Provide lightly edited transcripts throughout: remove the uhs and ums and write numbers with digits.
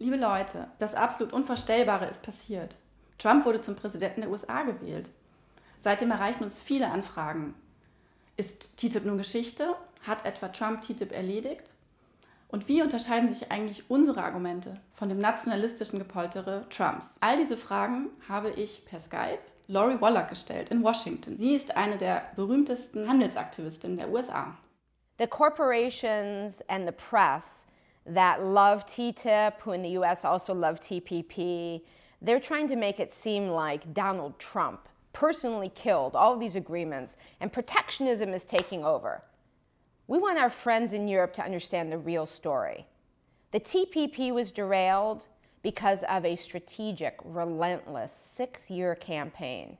Liebe Leute, das absolut Unvorstellbare ist passiert. Trump wurde zum Präsidenten der USA gewählt. Seitdem erreichen uns viele Anfragen. Ist TTIP nun Geschichte? Hat etwa Trump TTIP erledigt? Und wie unterscheiden sich eigentlich unsere Argumente von dem nationalistischen Gepoltere Trumps? All diese Fragen habe ich per Skype Lori Wallach gestellt in Washington. Sie ist eine der berühmtesten Handelsaktivistinnen der USA. The corporations and the press that love TTIP, who in the US also love TPP, they're trying to make it seem like Donald Trump personally killed all of these agreements and protectionism is taking over. We want our friends in Europe to understand the real story. The TPP was derailed because of a strategic, relentless 6-year campaign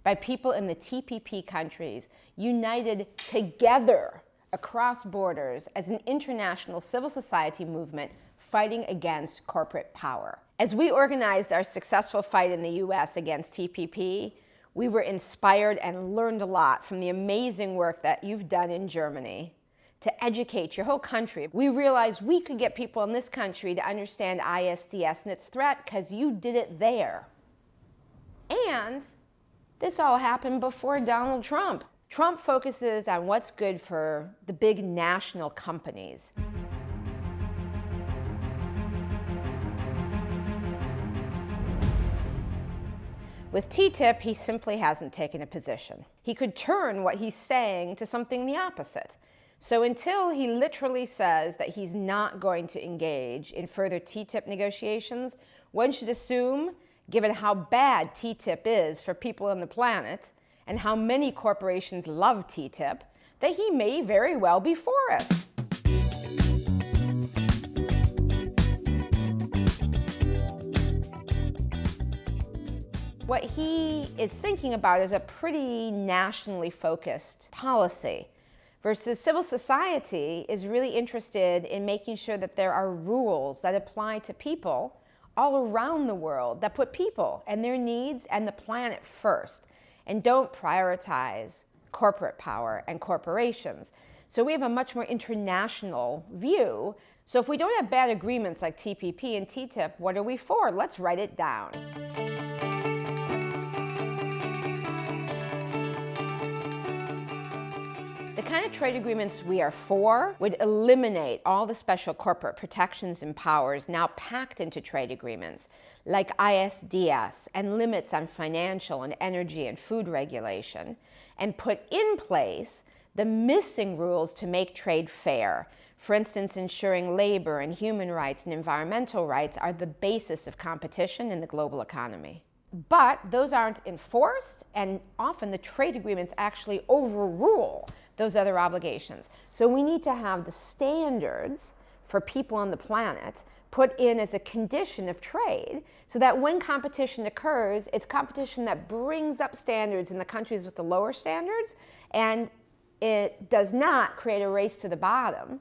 by people in the TPP countries united together across borders as an international civil society movement fighting against corporate power. As we organized our successful fight in the US against TPP, we were inspired and learned a lot from the amazing work that you've done in Germany to educate your whole country. We realized we could get people in this country to understand ISDS and its threat because you did it there. And this all happened before Donald Trump. Trump focuses on what's good for the big national companies. With TTIP, he simply hasn't taken a position. He could turn what he's saying to something the opposite. So until he literally says that he's not going to engage in further TTIP negotiations, one should assume, given how bad TTIP is for people on the planet and how many corporations love TTIP, that he may very well be for it. What he is thinking about is a pretty nationally focused policy, versus civil society is really interested in making sure that there are rules that apply to people all around the world, that put people and their needs and the planet first, and don't prioritize corporate power and corporations. So we have a much more international view. So if we don't have bad agreements like TPP and TTIP, what are we for? Let's write it down. The kind of trade agreements we are for would eliminate all the special corporate protections and powers now packed into trade agreements, like ISDS and limits on financial and energy and food regulation, and put in place the missing rules to make trade fair. For instance, ensuring labor and human rights and environmental rights are the basis of competition in the global economy. But those aren't enforced, and often the trade agreements actually overrule those other obligations. So we need to have the standards for people on the planet put in as a condition of trade so that when competition occurs, it's competition that brings up standards in the countries with the lower standards, and it does not create a race to the bottom.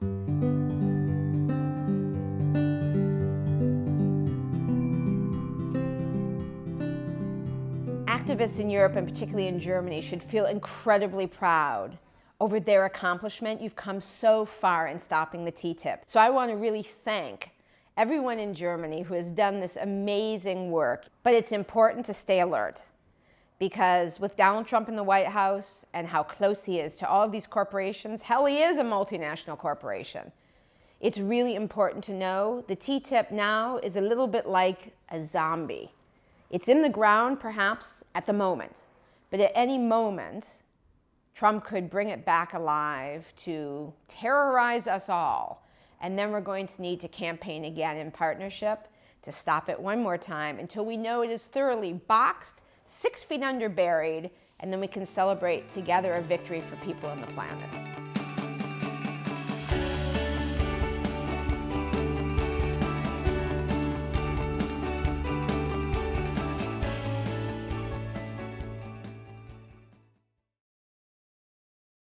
Activists in Europe, and particularly in Germany, should feel incredibly proud over their accomplishment. You've come so far in stopping the TTIP. So I want to really thank everyone in Germany who has done this amazing work. But it's important to stay alert, because with Donald Trump in the White House and how close he is to all of these corporations, hell, he is a multinational corporation. It's really important to know the TTIP now is a little bit like a zombie. It's in the ground, perhaps, at the moment. But at any moment, Trump could bring it back alive to terrorize us all. And then we're going to need to campaign again in partnership to stop it one more time until we know it is thoroughly boxed, 6 feet under buried, and then we can celebrate together a victory for people on the planet.